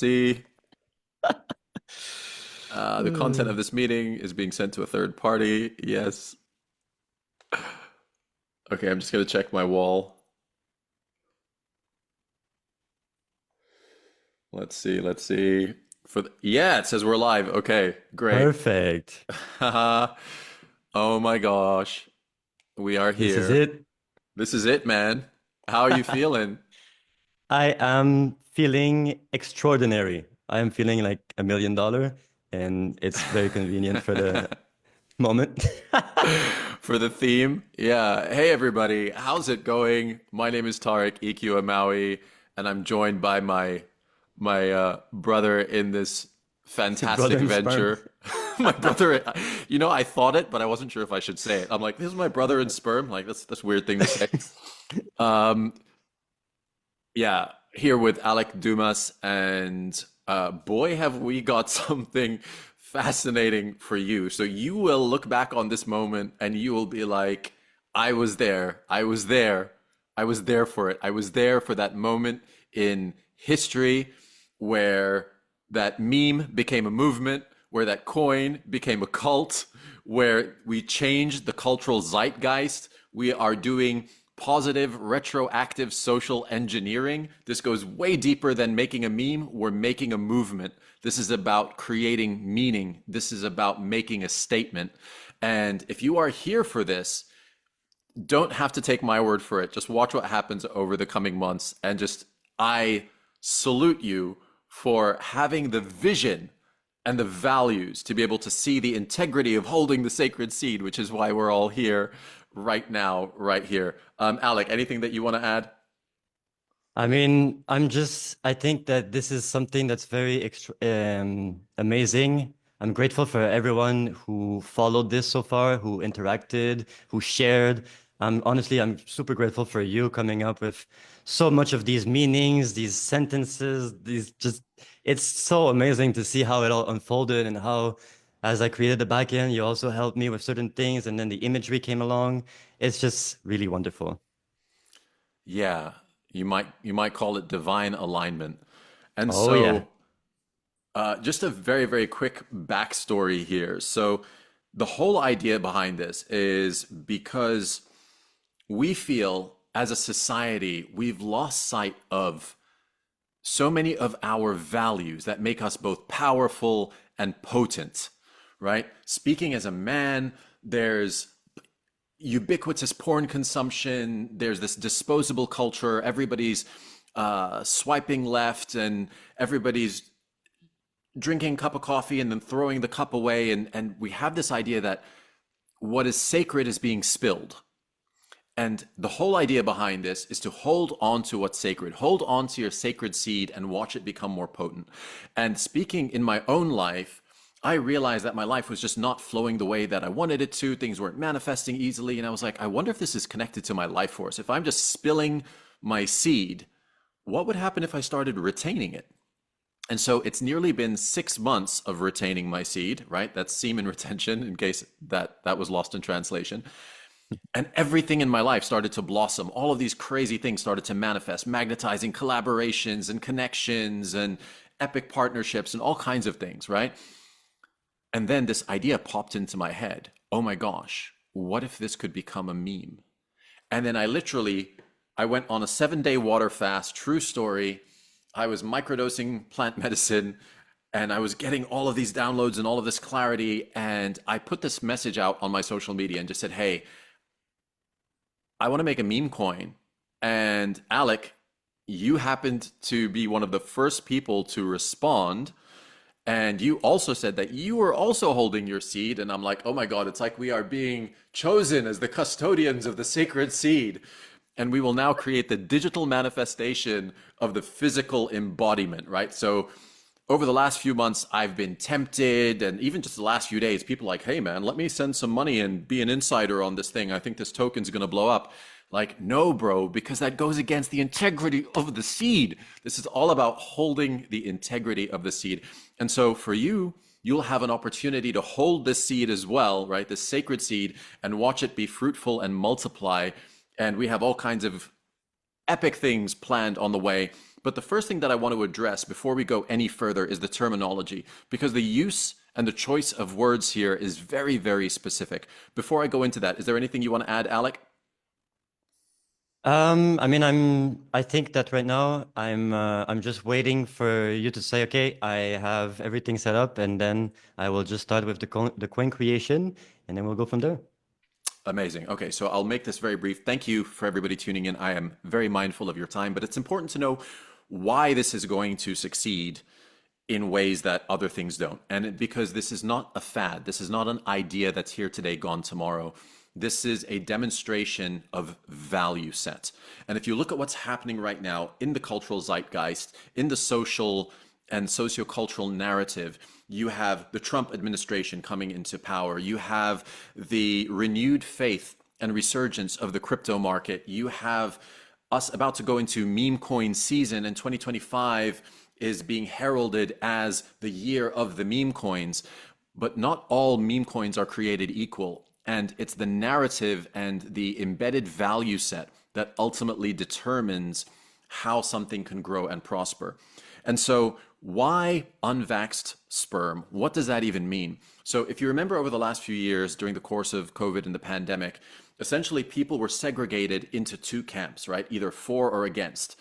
see. The content of this meeting is being sent to a third party. Yes. Okay, I'm just gonna check my wall. Let's see, let's see. Yeah, it says we're live. Okay, great. Perfect. Haha. Oh my gosh. We are This is here. it. This is it, man. How are you feeling? I am feeling extraordinary. I am feeling like $1 million, and it's very convenient for the moment. For the theme? Yeah. Hey everybody, how's it going? My name is Tarek EQ Amawi, and I'm joined by my brother in this Your brother fantastic in sperm. venture. My brother, I thought it, but I wasn't sure if I should say it. I'm like, this is my brother in sperm. Like that's a weird thing to say. Um, yeah, here with Alec Dumas, and boy, have we got something fascinating for you. So you will look back on this moment and you will be like, I was there, I was there, I was there for it. I was there for that moment in history where that meme became a movement, where that coin became a cult, where we changed the cultural zeitgeist. We are doing positive retroactive social engineering. This goes way deeper than making a meme. We're making a movement. This is about creating meaning. This is about making a statement. And if you are here for this, don't have to take my word for it. Just watch what happens over the coming months. And just, I salute you for having the vision and the values to be able to see the integrity of holding the sacred seed, which is why we're all here right now, right here. Alec, anything that you want to add? I think that this is something that's very amazing. I'm grateful for everyone who followed this so far, who interacted, who shared. Honestly, I'm super grateful for you coming up with so much of these meanings, these sentences, it's so amazing to see how it all unfolded and how, as I created the backend, you also helped me with certain things, and then the imagery came along. It's just really wonderful. Yeah, you might call it divine alignment. And Oh, yeah. so, just a very, very quick backstory here. So, the whole idea behind this is because we feel as a society we've lost sight of so many of our values that make us both powerful and potent, right? Speaking as a man, there's ubiquitous porn consumption, there's this disposable culture, everybody's swiping left and everybody's drinking a cup of coffee and then throwing the cup away. And we have this idea that what is sacred is being spilled. And the whole idea behind this is to hold on to what's sacred, hold on to your sacred seed and watch it become more potent. And speaking in my own life, I realized that my life was just not flowing the way that I wanted it to. Things weren't manifesting easily. And I was like, I wonder if this is connected to my life force. If I'm just spilling my seed, what would happen if I started retaining it? And so it's nearly been 6 months of retaining my seed, right? That's semen retention, in case that was lost in translation. And everything in my life started to blossom. All of these crazy things started to manifest, magnetizing collaborations and connections and epic partnerships and all kinds of things, right? And then this idea popped into my head. Oh my gosh, what if this could become a meme? And then I went on a 7-day water fast, true story. I was microdosing plant medicine and I was getting all of these downloads and all of this clarity. And I put this message out on my social media and just said, hey, I want to make a meme coin. And Alec, you happened to be one of the first people to respond. And you also said that you were also holding your seed. And I'm like, oh my God, it's like we are being chosen as the custodians of the sacred seed. And we will now create the digital manifestation of the physical embodiment, right? So over the last few months, I've been tempted, and even just the last few days, people are like, hey man, let me send some money and be an insider on this thing. I think this token's gonna blow up. Like, no, bro, because that goes against the integrity of the seed. This is all about holding the integrity of the seed. And so for you, you'll have an opportunity to hold this seed as well, right? This sacred seed, and watch it be fruitful and multiply. And we have all kinds of epic things planned on the way. But the first thing that I want to address before we go any further is the terminology, because the use and the choice of words here is very, very specific. Before I go into that, is there anything you want to add, Alec? I mean, I think that right now I'm just waiting for you to say, okay, I have everything set up, and then I will just start with the coin creation, and then we'll go from there. Amazing. Okay, so I'll make this very brief. Thank you for everybody tuning in. I am very mindful of your time, but it's important to know why this is going to succeed in ways that other things don't. Because this is not a fad, this is not an idea that's here today, gone tomorrow. This is a demonstration of value set. And if you look at what's happening right now in the cultural zeitgeist, in the social and sociocultural narrative, you have the Trump administration coming into power. You have the renewed faith and resurgence of the crypto market. You have us about to go into meme coin season, and 2025 is being heralded as the year of the meme coins. But not all meme coins are created equal. And it's the narrative and the embedded value set that ultimately determines how something can grow and prosper. And so, why unvaxxed sperm? What does that even mean? So, if you remember over the last few years during the course of COVID and the pandemic, essentially people were segregated into two camps, right? Either for or against.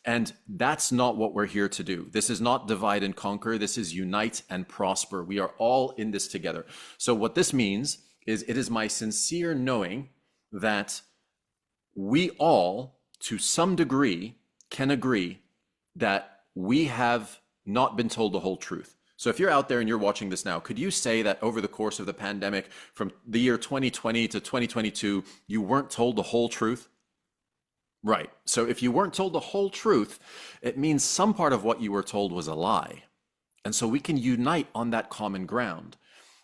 And that's not what we're here to do. This is not divide and conquer. This is unite and prosper. We are all in this together. So, what this means is it is my sincere knowing that we all, to some degree, can agree that we have not been told the whole truth. So if you're out there and you're watching this now, could you say that over the course of the pandemic, from the year 2020 to 2022, you weren't told the whole truth? Right. So if you weren't told the whole truth, it means some part of what you were told was a lie. And so we can unite on that common ground.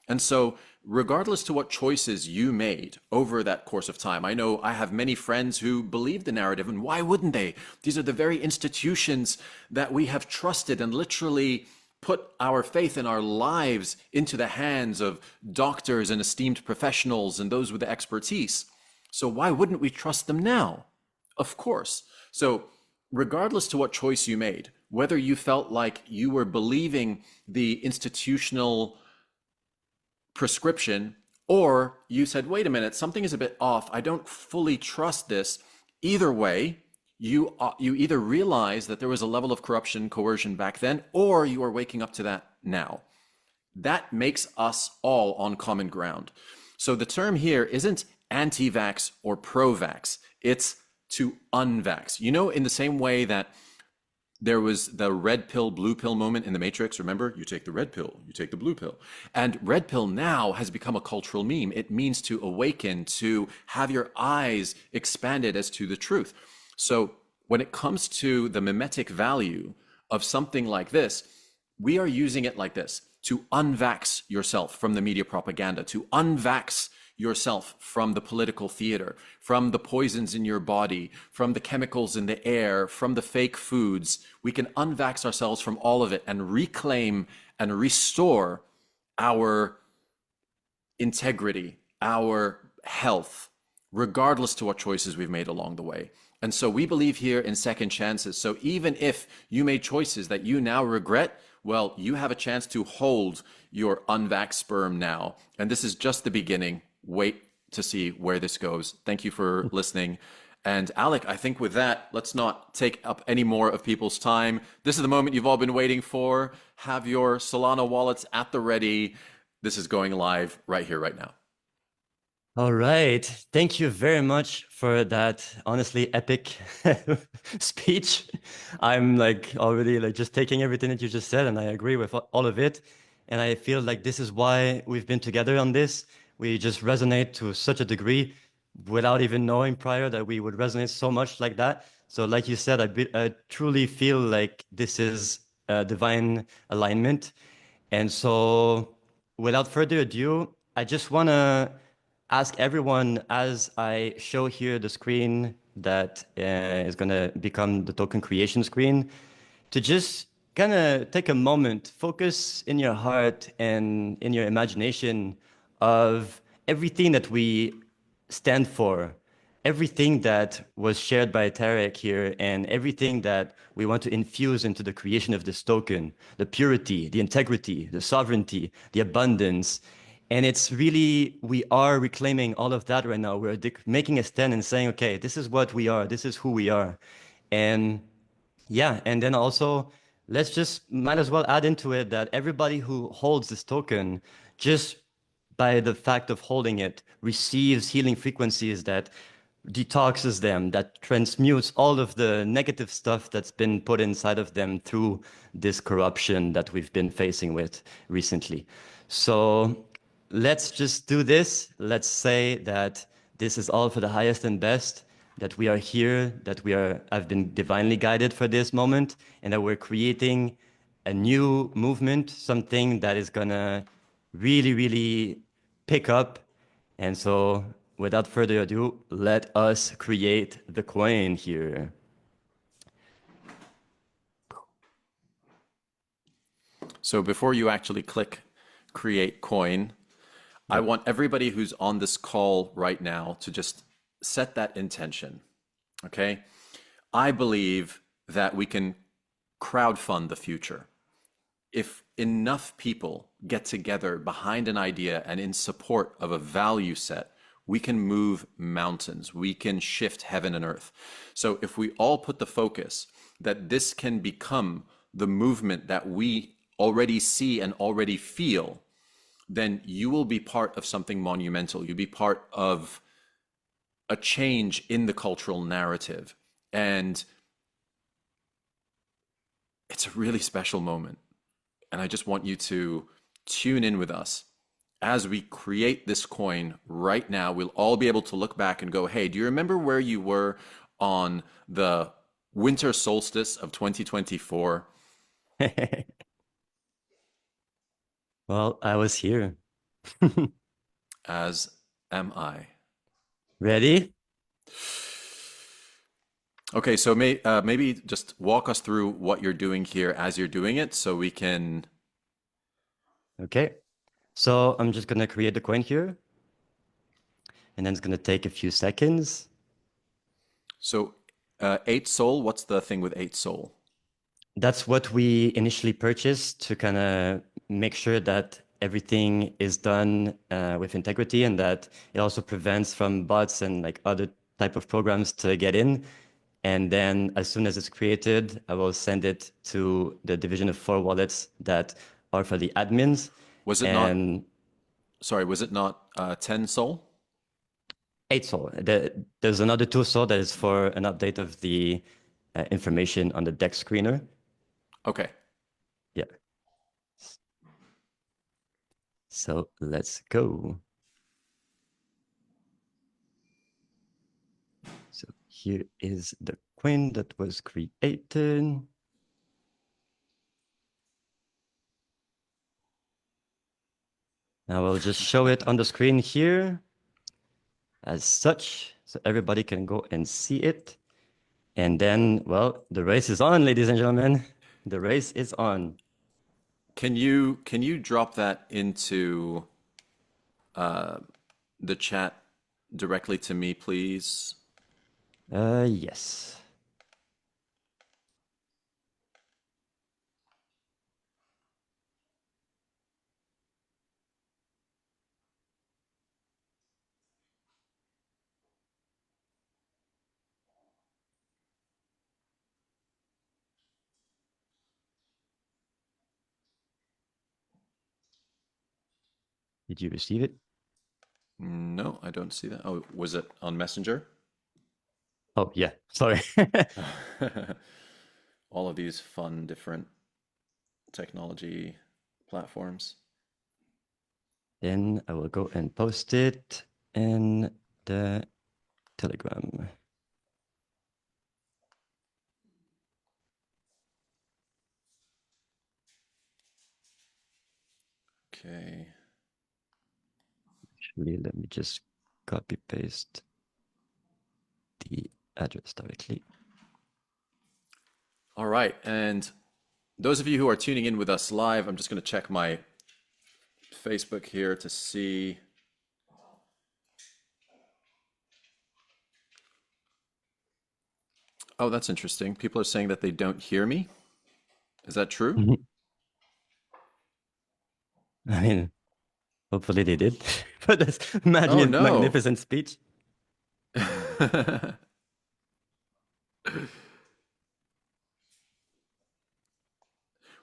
And so, regardless to what choices you made over that course of time, I know I have many friends who believe the narrative, and why wouldn't they? These are the very institutions that we have trusted and literally put our faith and our lives into the hands of doctors and esteemed professionals and those with the expertise. So why wouldn't we trust them now? Of course. So regardless to what choice you made, whether you felt like you were believing the institutional prescription, or you said, wait a minute, something is a bit off, I don't fully trust this. Either way, you either realize that there was a level of corruption, coercion back then, or you are waking up to that now. That makes us all on common ground. So the term here isn't anti-vax or pro-vax, it's to unvax. You know, in the same way that there was the red pill, blue pill moment in the Matrix. Remember, you take the red pill, you take the blue pill. And red pill now has become a cultural meme. It means to awaken, to have your eyes expanded as to the truth. So when it comes to the mimetic value of something like this, we are using it like this: to unvax yourself from the media propaganda, to unvax yourself from the political theater, from the poisons in your body, from the chemicals in the air, from the fake foods. We can unvax ourselves from all of it and reclaim and restore our integrity, our health, regardless to what choices we've made along the way. And so we believe here in second chances. So even if you made choices that you now regret, well, you have a chance to hold your unvaxxed sperm now. And this is just the beginning. Wait to see where this goes. Thank you for listening. And Alec, I think with that, let's not take up any more of people's time. This is the moment you've all been waiting for. Have your Solana wallets at the ready. This is going live right here, right now. All right. Thank you very much for that honestly epic speech. I'm like already like just taking everything that you just said, and I agree with all of it. And I feel like this is why we've been together on this. We just resonate to such a degree without even knowing prior that we would resonate so much like that. So like you said, I truly feel like this is a divine alignment. And so without further ado, I just want to ask everyone, as I show here the screen that is going to become the token creation screen, to just kind of take a moment, focus in your heart and in your imagination of everything that we stand for, everything that was shared by Tarek here and everything that we want to infuse into the creation of this token, the purity, the integrity, the sovereignty, the abundance. And it's really, we are reclaiming all of that right now. We're making a stand and saying, okay, this is what we are. This is who we are. And yeah, and then also let's just might as well add into it that everybody who holds this token, just by the fact of holding it, receives healing frequencies that detoxes them, that transmutes all of the negative stuff that's been put inside of them through this corruption that we've been facing with recently. So let's just do this. Let's say that this is all for the highest and best, that we are here, that I've been divinely guided for this moment, and that we're creating a new movement, something that is gonna really, really pick up. And so without further ado, let us create the coin here. So before you actually click create coin, I Yep. want everybody who's on this call right now to just set that intention. Okay. I believe that we can crowdfund the future. If enough people get together behind an idea and in support of a value set, we can move mountains. We can shift heaven and earth. So if we all put the focus that this can become the movement that we already see and already feel, then you will be part of something monumental. You'll be part of a change in the cultural narrative. And it's a really special moment. And I just want you to tune in with us. As we create this coin right now, we'll all be able to look back and go, hey, do you remember where you were on the winter solstice of 2024? Well, I was here. As am I. Ready? Okay, so maybe just walk us through what you're doing here as you're doing it so we can. Okay. So I'm just gonna create the coin here, and then it's gonna take a few seconds. So, 8 soul, what's the thing with 8 soul? That's what we initially purchased to kind of make sure that everything is done with integrity, and that it also prevents from bots and like other type of programs to get in. And then as soon as it's created, I will send it to the division of 4 wallets that are for the admins. Was it not, And sorry, was it not 10 soul? 8 soul. There's another 2 soul that is for an update of the information on the deck screener. Okay. Yeah. So let's go. So here is the coin that was created. Now I'll just show it on the screen here as such, so everybody can go and see it. And then, well, the race is on, ladies and gentlemen. The race is on. Can you drop that into the chat directly to me, please? Yes. Did you receive it? No, I don't see that. Oh, was it on Messenger? Oh, yeah. Sorry. All of these fun, different technology platforms. Then I will go and post it in the Telegram. Okay. Actually, let me just copy paste the address directly. All right. And those of you who are tuning in with us live, I'm just going to check my Facebook here to see. Oh, that's interesting. People are saying that they don't hear me. Is that true? I mean, hopefully they did. But that's Oh no. magnificent speech.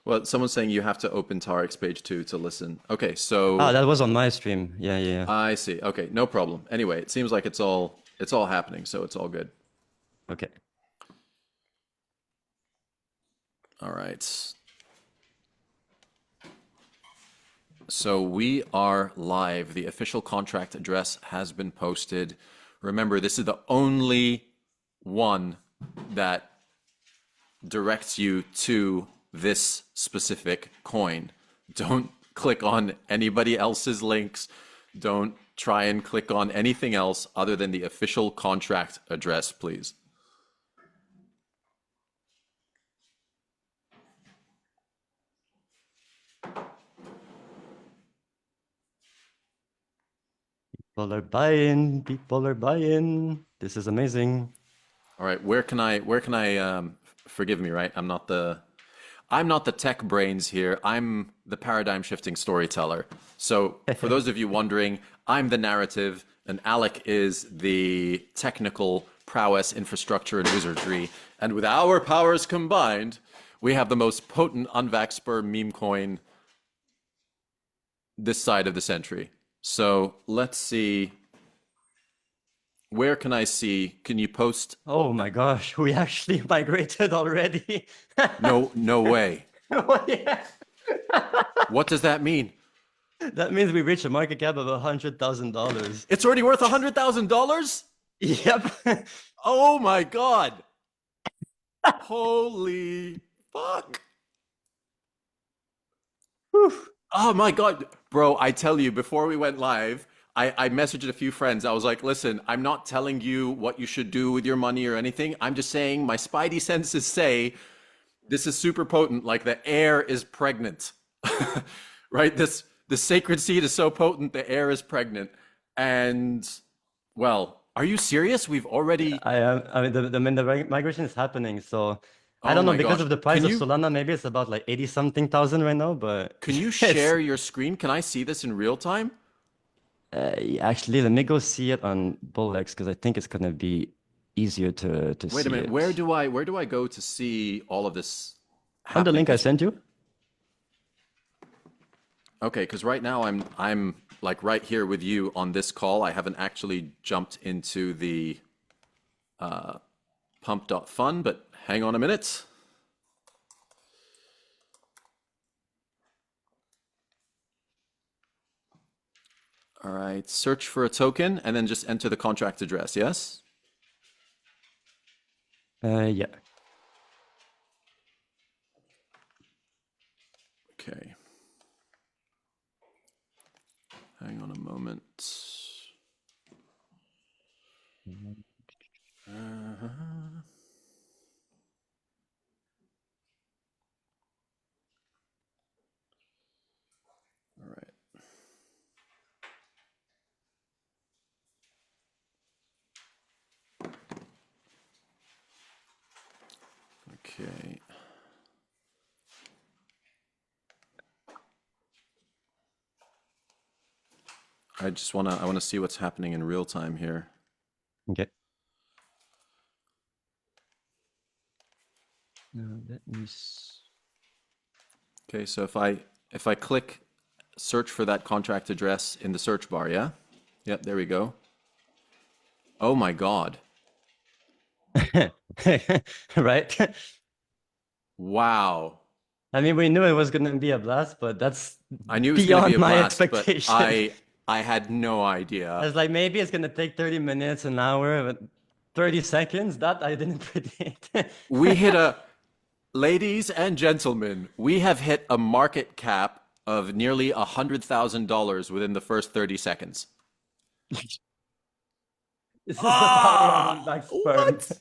Well, someone's saying you have to open Tarek's page too to listen. Okay, Ah, so that was on my stream. Yeah, yeah, yeah. I see. Okay, no problem. Anyway, it seems like it's all happening, so it's all good. Okay. All right. So we are live. The official contract address has been posted. Remember, this is the only one that directs you to this specific coin. Don't click on anybody else's links. Don't try and click on anything else other than the official contract address, please. People are buying. People are buying. This is amazing. All right, where can I forgive me, right? I'm not the tech brains here. I'm the paradigm shifting storyteller. So, for those of you wondering, I'm the narrative and Alec is the technical prowess, infrastructure and wizardry. And with our powers combined, we have the most potent unvaxxed sperm meme coin this side of the century. So, let's see. Where can I see? Can you post? Oh my gosh, we actually migrated already. No, no way. Oh, yeah. What does that mean? That means we reached a market cap of $100,000. It's already worth $100,000? Yep. Oh my God. Holy fuck. Whew. Oh my God. Bro, I tell you, before we went live, I messaged a few friends. I was like, listen, I'm not telling you what you should do with your money or anything. I'm just saying my spidey senses say this is super potent, like the air is pregnant. Right? The sacred seed is so potent, the air is pregnant. And well, are you serious? We've already I am. I mean, the migration is happening. So I Oh don't know my because gosh. of the price Can of you Solana. Maybe it's about like 80 something thousand right now. But can you it's share your screen? Can I see this in real time? actually let me go see it on Bullx because I think it's gonna be easier to Wait a see minute. Where it do I go to see all of this on the happening? link I Because sent you. okay, because right now I'm like right here with you on this call. I haven't actually jumped into the pump.fun, but hang on a minute. All right, search for a token and then just enter the contract address, yes? Yeah. Okay. Hang on a moment. Uh-huh. All right. Okay. I wanna see what's happening in real time here. Okay. Let me. Okay, so if I click search for that contract address in the search bar, yeah? Yep, there we go. Oh my God. Right? Wow. I mean, we knew it was gonna be a blast, but that's I knew it was going to be beyond a my blast, but expectation. I had no I idea. was like, maybe it's gonna take 30 minutes, an hour, but 30 seconds? That I didn't predict. We hit a Ladies and gentlemen, we have hit a market cap of nearly $100,000 within the first 30 seconds. This is the power of Ah, unbacked sperm. what?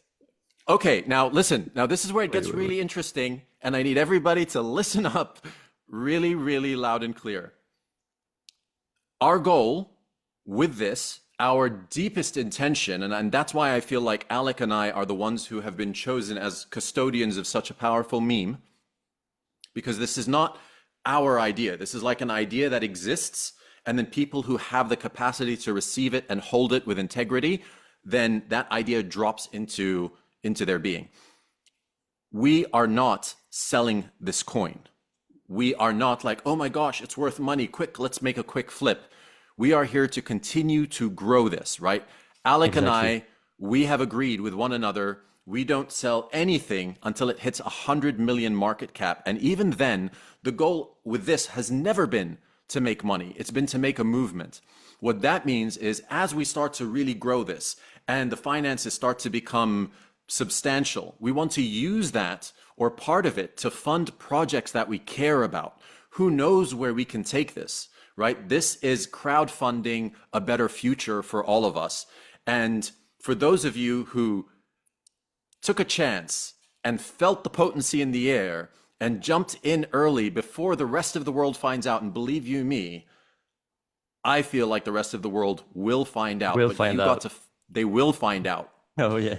Okay, now listen. Now this is where it Wait, gets wait, wait. really interesting, and I need everybody to listen up really, really loud and clear. Our goal with this our deepest intention, and that's why I feel like Alec and I are the ones who have been chosen as custodians of such a powerful meme, because this is not our idea. This is like an idea that exists, and then people who have the capacity to receive it and hold it with integrity, then that idea drops into their being. We are not selling this coin. We are not like, oh my gosh, it's worth money. Quick, let's make a quick flip. We are here to continue to grow this, right? Alec and Exactly. I, we have agreed with one another. We don't sell anything until it hits 100 million market cap. And even then, the goal with this has never been to make money. It's been to make a movement. What that means is as we start to really grow this and the finances start to become substantial, we want to use that or part of it to fund projects that we care about. Who knows where we can take this, right? This is crowdfunding a better future for all of us. And for those of you who took a chance and felt the potency in the air and jumped in early before the rest of the world finds out, and believe you me, I feel like the rest of the world will find out, We'll but find you got out. to, they will find out. Oh yeah.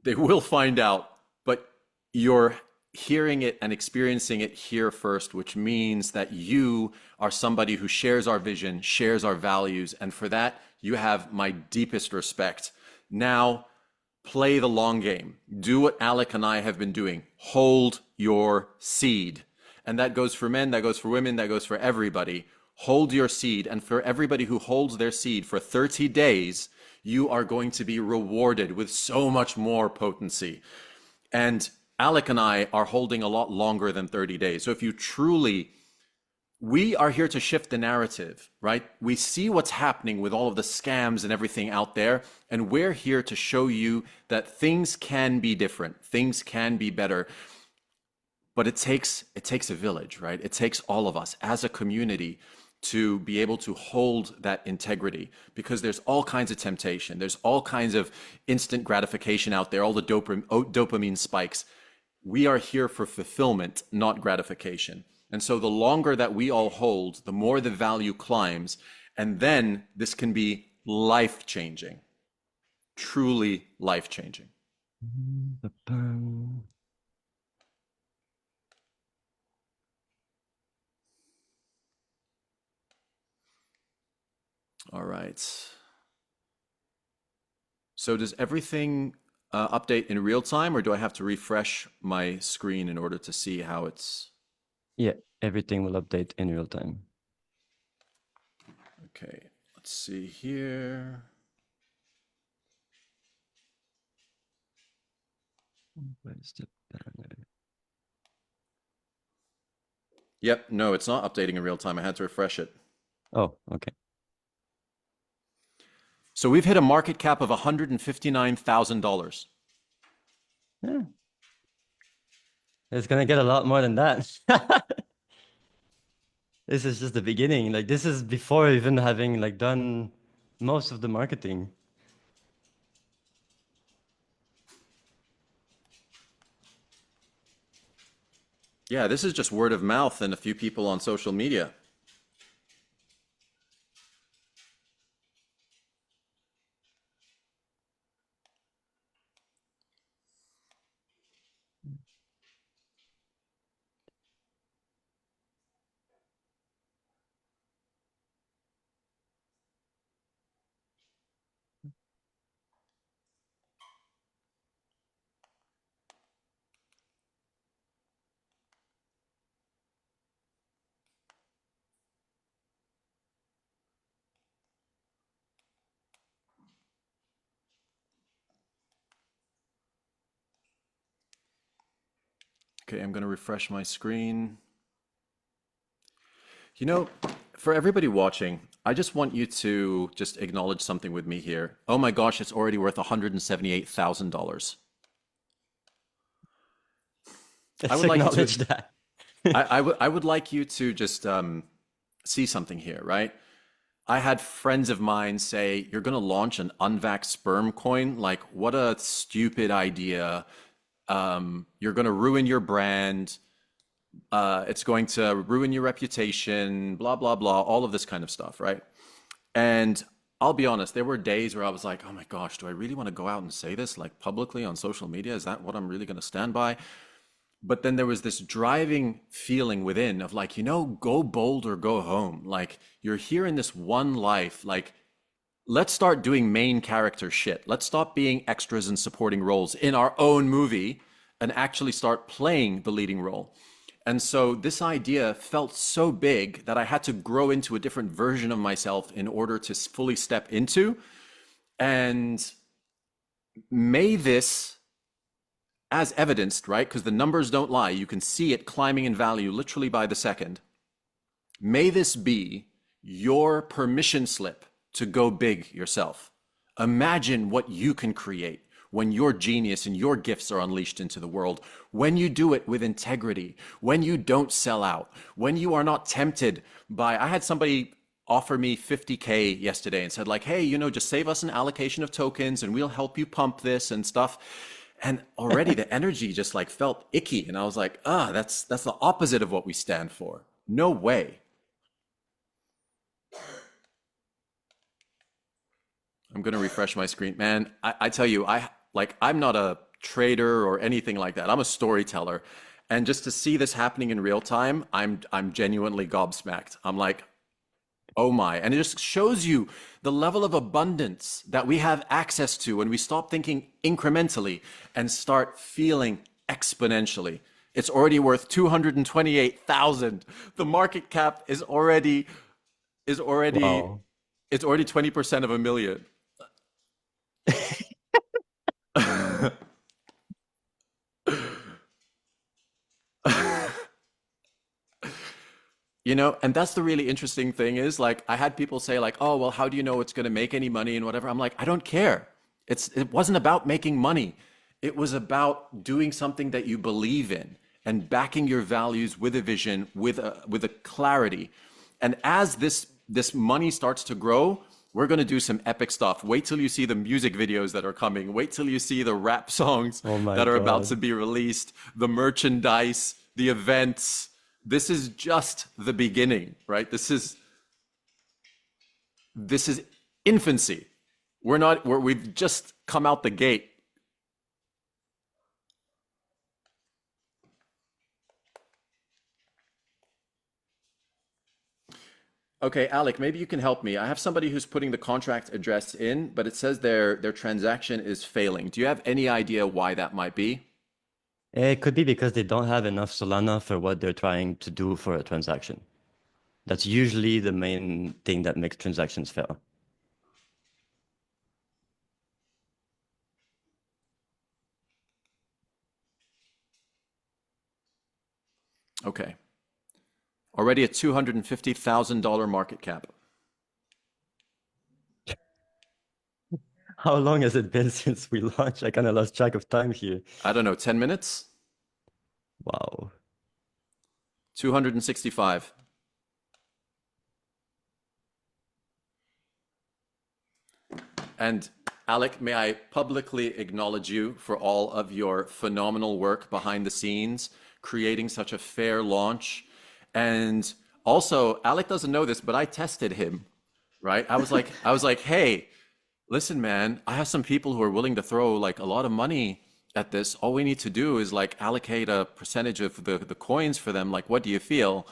They will find out, but you're hearing it and experiencing it here first, which means that you are somebody who shares our vision, shares our values, and for that, you have my deepest respect. Now, play the long game. Do what Alec and I have been doing. Hold your seed. And that goes for men, that goes for women, that goes for everybody. Hold your seed. And for everybody who holds their seed for 30 days, you are going to be rewarded with so much more potency. And Alec and I are holding a lot longer than 30 days. So if you truly, we are here to shift the narrative, right? We see what's happening with all of the scams and everything out there, and we're here to show you that things can be different, things can be better. But it takes a village, right? It takes all of us as a community to be able to hold that integrity, because there's all kinds of temptation. There's all kinds of instant gratification out there, all the dopamine spikes. We are here for fulfillment, not gratification. And so the longer that we all hold, the more the value climbs. And then this can be life changing, truly life changing. All right. So does everything update in real time, or do I have to refresh my screen in order to see how it's... Yeah, everything will update in real time. Okay, let's see here. Where's the banner? Yep, no, it's not updating in real time. I had to refresh it. Oh, okay. So we've hit a market cap of $159,000. Yeah. It's gonna get a lot more than that. This is just the beginning. Like this is before even having like done most of the marketing. Yeah, this is just word of mouth and a few people on social media. Okay, I'm going to refresh my screen. You know, for everybody watching, I just want you to just acknowledge something with me here. Oh my gosh, it's already worth $178,000. I Let's would like you to, acknowledge that. I would like you to just see something here, right? I had friends of mine say, you're going to launch an unvaxxed sperm coin? Like, what a stupid idea. You're going to ruin your brand. It's going to ruin your reputation, blah, blah, blah, all of this kind of stuff, right? And I'll be honest, there were days where I was like, oh my gosh, do I really want to go out and say this like publicly on social media? Is that what I'm really going to stand by? But then there was this driving feeling within of like, go bold or go home. Like, you're here in this one life. Like, let's start doing main character shit. Let's stop being extras and supporting roles in our own movie and actually start playing the leading role. And so this idea felt so big that I had to grow into a different version of myself in order to fully step into. And may this, as evidenced, right? Because the numbers don't lie, you can see it climbing in value literally by the second. May this be your permission slip to go big yourself. Imagine what you can create when your genius and your gifts are unleashed into the world, when you do it with integrity, when you don't sell out, when you are not tempted by, I had somebody offer me 50K yesterday and said like, hey, just save us an allocation of tokens and we'll help you pump this and stuff. And already the energy just like felt icky. And I was like, that's the opposite of what we stand for. No way. I'm going to refresh my screen. Man, I tell you, I'm not a trader or anything like that. I'm a storyteller. And just to see this happening in real time, I'm genuinely gobsmacked. I'm like, oh my. And it just shows you the level of abundance that we have access to when we stop thinking incrementally and start feeling exponentially. It's already worth 228,000. The market cap is already Wow. it's already 20% of a million. And that's the really interesting thing is like I had people say like, "Oh, well, how do you know it's going to make any money and whatever?" I'm like, "I don't care. It wasn't about making money. It was about doing something that you believe in and backing your values with a vision, with a clarity. And as this money starts to grow, we're going to do some epic stuff. Wait till you see the music videos that are coming. Wait till you see the rap songs Oh my that are about to God. be released, the merchandise, the events. This is just the beginning, right? This is infancy. We've just come out the gate. Okay, Alec, maybe you can help me. I have somebody who's putting the contract address in, but it says their transaction is failing. Do you have any idea why that might be? It could be because they don't have enough Solana for what they're trying to do for a transaction. That's usually the main thing that makes transactions fail. Okay. Already a $250,000 market cap. How long has it been since we launched? I kind of lost track of time here. I don't know, 10 minutes? Wow. 265. And Alec, may I publicly acknowledge you for all of your phenomenal work behind the scenes, creating such a fair launch. And also, Alec doesn't know this, but I tested him, right? I was like, hey, listen, man, I have some people who are willing to throw like a lot of money at this. All we need to do is like allocate a percentage of the coins for them. Like, what do you feel?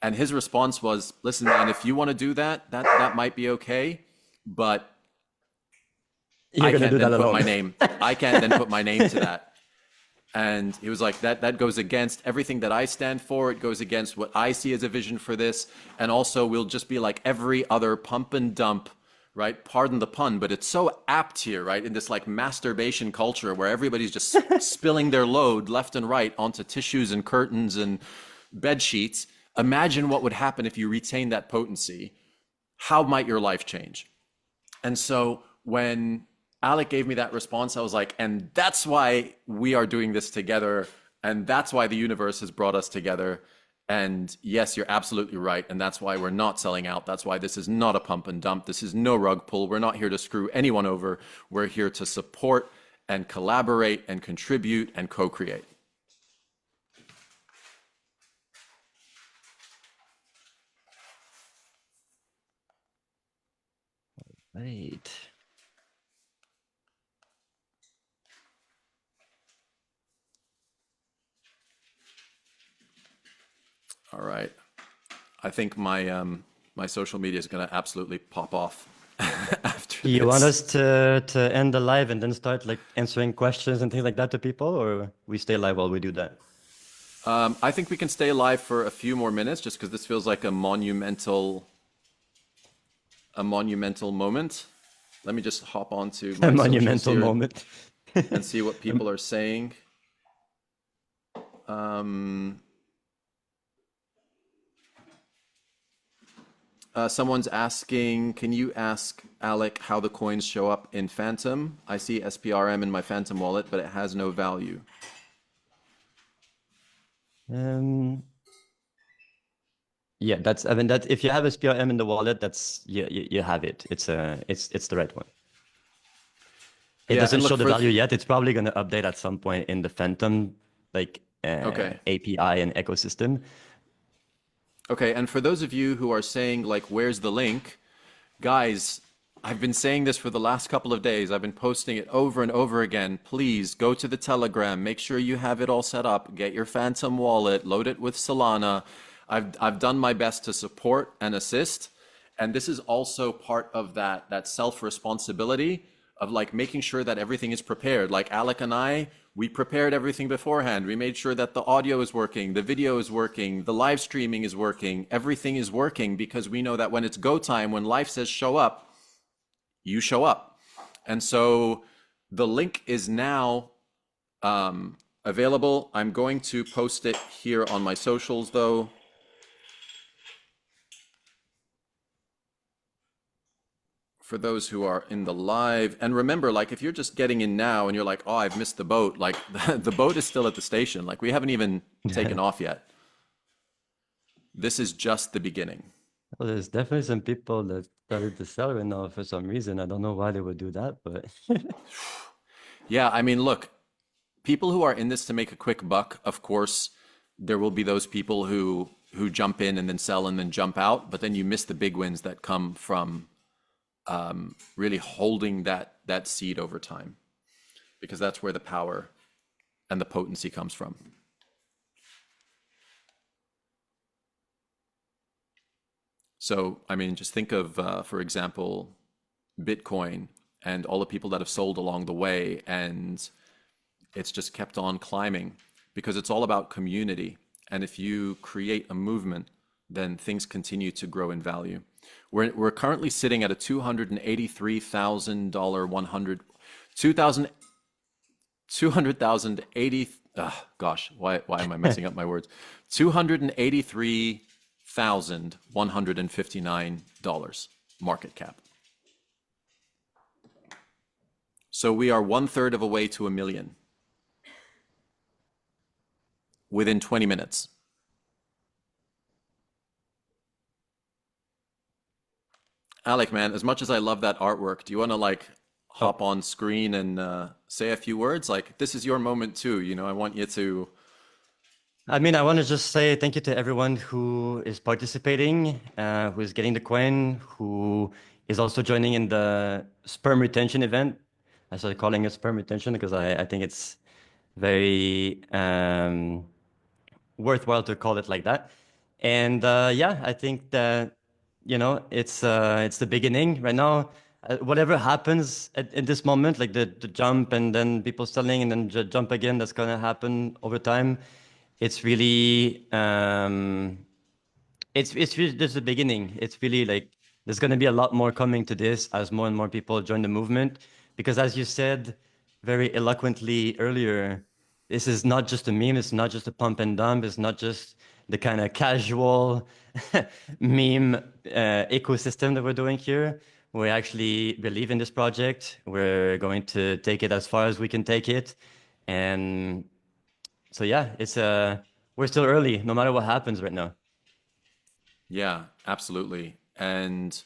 And his response was, listen, man, if you want to do that, that might be okay. But You're I gonna can't do then that put my alone. name. I can't then put my name to that. And he was like, that goes against everything that I stand for. It goes against what I see as a vision for this. And also we'll just be like every other pump and dump, right? Pardon the pun, but it's so apt here, right? In this like masturbation culture where everybody's just spilling their load left and right onto tissues and curtains and bed sheets. Imagine what would happen if you retain that potency. How might your life change? And so when Alec gave me that response, I was like, and that's why we are doing this together. And that's why the universe has brought us together. And yes, you're absolutely right. And that's why we're not selling out. That's why this is not a pump and dump. This is no rug pull. We're not here to screw anyone over. We're here to support and collaborate and contribute and co-create. Wait. All right. I think my social media is gonna absolutely pop off after You want this. us to end the live and then start like answering questions and things like that to people, or we stay live while we do that? I think we can stay live for a few more minutes just because this feels like a monumental moment. Let me just hop onto A my socials monumental here moment. and see what Um, people are saying. Um, Someone's asking, can you ask Alec how the coins show up in Phantom? I see SPRM in my Phantom wallet, but it has no value. um, yeah, that's, I mean, that if you have a SPRM in the wallet, that's, yeah, you have it. It's the right one. It Yeah, doesn't and show look the for value yet. It's probably going to update at some point in the Phantom, like okay. API and ecosystem. Okay, and for those of you who are saying like where's the link? Guys, I've been saying this for the last couple of days. I've been posting it over and over again. Please go to the Telegram. Make sure you have it all set up. Get your Phantom wallet, load it with Solana. I've done my best to support and assist. And this is also part of that self-responsibility of like making sure that everything is prepared. Like Alec and I, we prepared everything beforehand. We made sure that the audio is working, the video is working, the live streaming is working, everything is working because we know that when it's go time, when life says show up, you show up. And so the link is now available. I'm going to post it here on my socials though. For those who are in the live. And remember, like if you're just getting in now and you're like, oh, I've missed the boat, like the boat is still at the station. Like we haven't even taken off yet. This is just the beginning. Well, there's definitely some people that started to sell right now for some reason. I don't know why they would do that, but Yeah, I mean, look, people who are in this to make a quick buck, of course, there will be those people who jump in and then sell and then jump out, but then you miss the big wins that come from really holding that seed over time, because that's where the power and the potency comes from. So, I mean, just think of, for example, Bitcoin and all the people that have sold along the way, and it's just kept on climbing because it's all about community. And if you create a movement, then things continue to grow in value. We're currently sitting at a $283,000 200,080 gosh, why am I messing up my words? $283,159 market cap. So we are 1/3 of a way to a million within 20 minutes. Alec, man, as much as I love that artwork, do you want to like oh, hop on screen and say a few words? Like, this is your moment too. You know, I want you to. I mean, I want to just say thank you to everyone who is participating, who is getting the coin, who is also joining in the sperm retention event. I started calling it sperm retention because I think it's very worthwhile to call it like that. And yeah, I think that it's the beginning right now. Whatever happens at this moment, like the jump and then people selling and then jump again, that's gonna happen over time. It's really it's really just the beginning. It's really like there's going to be a lot more coming to this as more and more people join the movement. Because as you said very eloquently earlier, this is not just a meme. It's not just a pump and dump. It's not just the kind of casual meme ecosystem that we're doing here. We actually believe in this project. We're going to take it as far as we can take it, and so yeah, it's we're still early, no matter what happens right now. Yeah, absolutely. And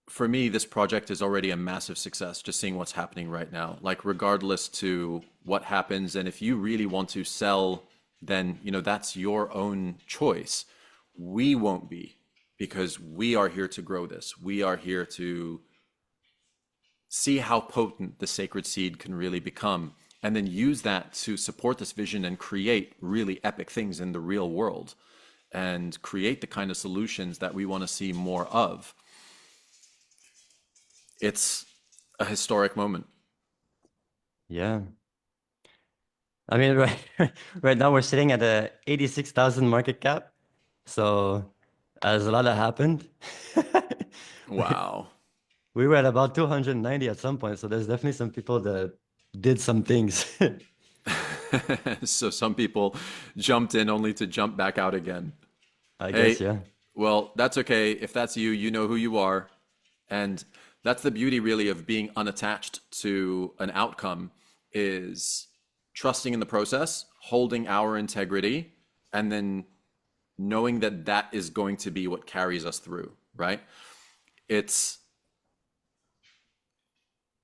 for me, this project is already a massive success, just seeing what's happening right now. Like, regardless to what happens, and if you really want to sell, then, you know, that's your own choice. We won't be, because we are here to grow this. We are here to see how potent the sacred seed can really become, and then use that to support this vision and create really epic things in the real world and create the kind of solutions that we want to see more of. It's a historic moment. Yeah. I mean, right now we're sitting at a 86,000 market cap. So as a lot that happened. Wow. We were at about 290 at some point, so there's definitely some people that did some things. So some people jumped in only to jump back out again. I guess, Hey, yeah. well, that's okay. If that's you, you know who you are. And that's the beauty really of being unattached to an outcome, is trusting in the process, holding our integrity, and then knowing that that is going to be what carries us through, right? It's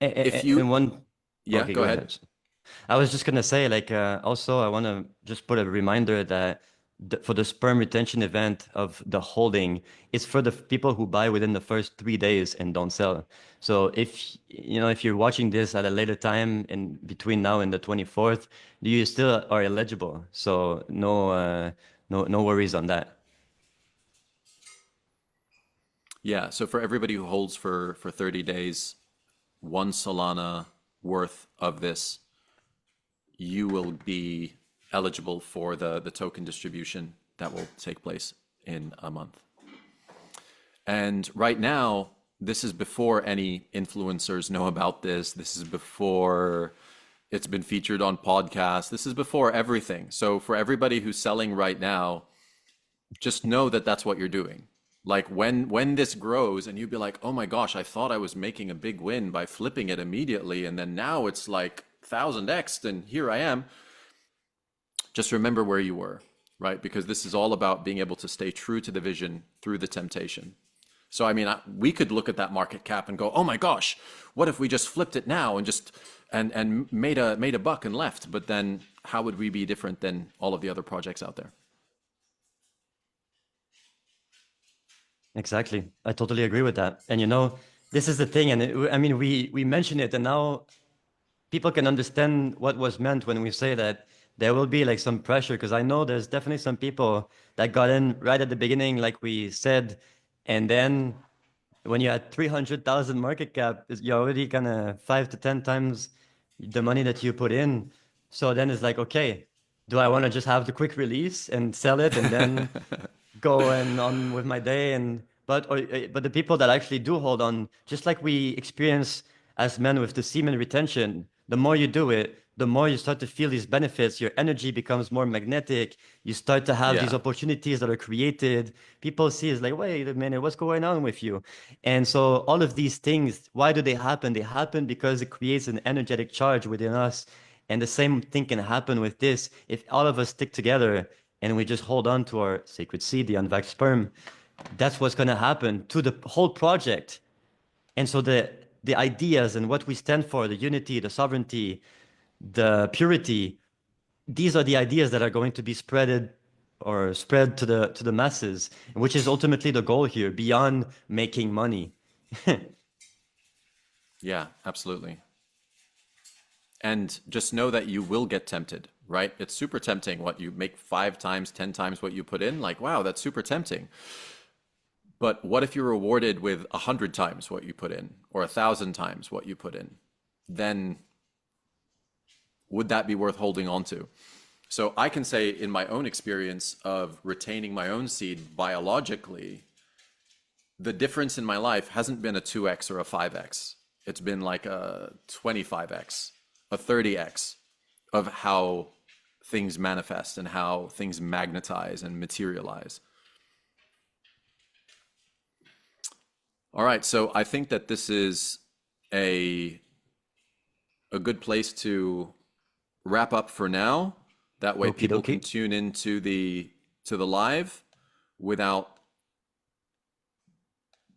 if And you, one, yeah, okay, go go ahead. ahead. I was just gonna say, like, also, I want to just put a reminder that for the sperm retention event of the holding, it's for the people who buy within the first 3 days and don't sell. So if you know if you're watching this at a later time in between now and the 24th, you still are eligible. So no worries on that. Yeah, so for everybody who holds for 30 days, 1 Solana worth of this, you will be eligible for the token distribution that will take place in a month. And right now, this is before any influencers know about this. This is before it's been featured on podcasts. This is before everything. So for everybody who's selling right now, just know that that's what you're doing. Like when this grows and you'd be like, "Oh my gosh, I thought I was making a big win by flipping it immediately and then now it's like 1000x and here I am." Just remember where you were, right? Because this is all about being able to stay true to the vision through the temptation. So, I mean, we could look at that market cap and go, "Oh my gosh, what if we just flipped it now and just and made a buck and left?" But then, how would we be different than all of the other projects out there? Exactly. I totally agree with that. And this is the thing, and I mean, we mention it, and now people can understand what was meant when we say that there will be like some pressure, because I know there's definitely some people that got in right at the beginning, like we said, and then when you had 300,000 market cap, you're already kind of 5 to 10 times the money that you put in. So then it's like, okay, do I want to just have the quick release and sell it and then go and on with my day? And but the people that actually do hold on, just like we experience as men with the semen retention, the more you do it, the more you start to feel these benefits. Your energy becomes more magnetic. You start to have these Yeah, opportunities that are created. People see it's like, wait a minute, what's going on with you? And so all of these things, why do they happen? They happen because it creates an energetic charge within us. And the same thing can happen with this. If all of us stick together and we just hold on to our sacred seed, the unvaxxed sperm, that's what's going to happen to the whole project. And so the ideas and what we stand for, the unity, the sovereignty, the purity, these are the ideas that are going to be spread to the masses, which is ultimately the goal here, beyond making money. yeah, absolutely. And just know that you will get tempted, right? It's super tempting. What you make 5 times, 10 times what you put in, like, wow, that's super tempting. But what if you're rewarded with 100 times what you put in, or 1,000 times what you put in? Then would that be worth holding on to? So I can say in my own experience of retaining my own seed biologically, the difference in my life hasn't been a 2x or a 5x. It's been like a 25x, a 30x of how things manifest and how things magnetize and materialize. All right, so I think that this is a a good place to wrap up for now. That way Okie people can dokie. tune into the live without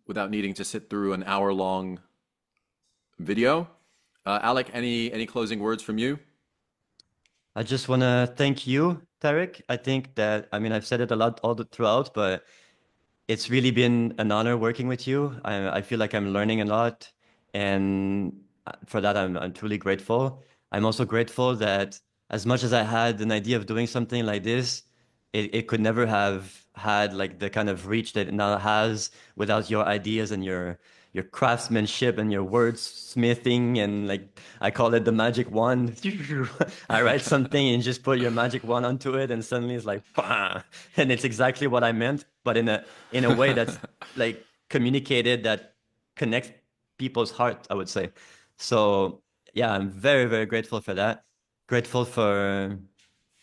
needing to sit through an hour long video. Alec, any closing words from you? I just want to thank you, Tarek. I think that, I mean, I've said it a lot throughout, but It's really been an honor working with you. I feel like I'm learning a lot, and for that, I'm truly grateful. I'm also grateful that as much as I had an idea of doing something like this, it could never have had like the kind of reach that it now has without your ideas and your craftsmanship and your wordsmithing, and like I call it the magic wand. I write something and just put your magic wand onto it, and suddenly it's like, bah! And it's exactly what I meant, but in a way that's like communicated, that connects people's heart, I would say. So yeah, I'm very, very grateful for that. Grateful for,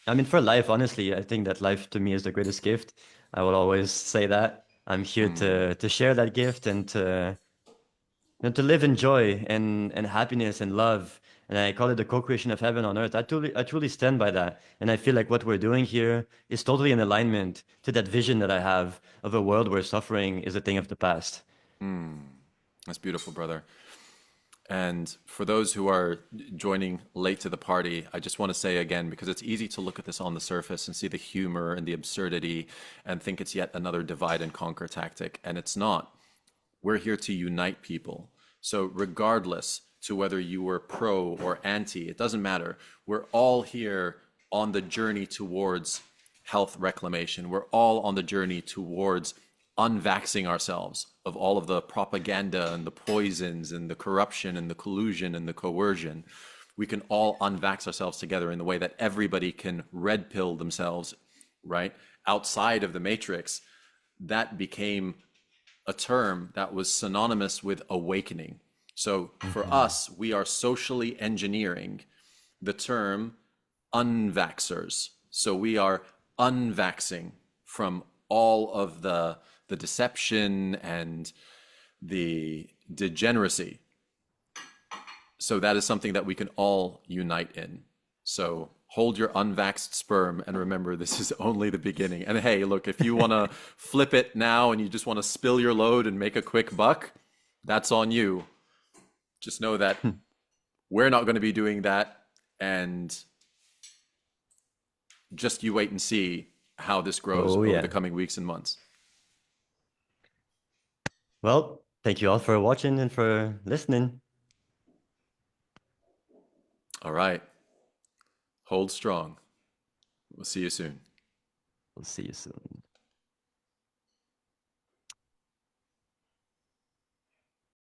I mean, for life, honestly. I think that life to me is the greatest gift. I will always say that. I'm here to share that gift and to, you know, to live in joy and happiness and love. And I call it the co-creation of heaven on earth. I truly stand by that. And I feel like what we're doing here is totally in alignment to that vision that I have of a world where suffering is a thing of the past. That's beautiful, brother. And for those who are joining late to the party, I just want to say again, because it's easy to look at this on the surface and see the humor and the absurdity and think it's yet another divide and conquer tactic. And it's not. We're here to unite people. So, regardless to whether you were pro or anti, it doesn't matter. We're all here on the journey towards health reclamation. We're all on the journey towards unvaxing ourselves of all of the propaganda and the poisons and the corruption and the collusion and the coercion. We can all unvax ourselves together in the way that everybody can red pill themselves, right? Outside of the matrix, that became a term that was synonymous with awakening. So for Mhm. us, we are socially engineering the term unvaxxers. So we are unvaxing from all of the deception and the degeneracy. So that is something that we can all unite in. So hold your unvaxxed sperm and remember this is only the beginning. And hey, look, if you want to flip it now and you just want to spill your load and make a quick buck, that's on you. Just know that we're not going to be doing that. And just you wait and see how this grows Oh, over the yeah. coming weeks and months. Well, thank you all for watching and for listening. All right. Hold strong. We'll see you soon. We'll see you soon.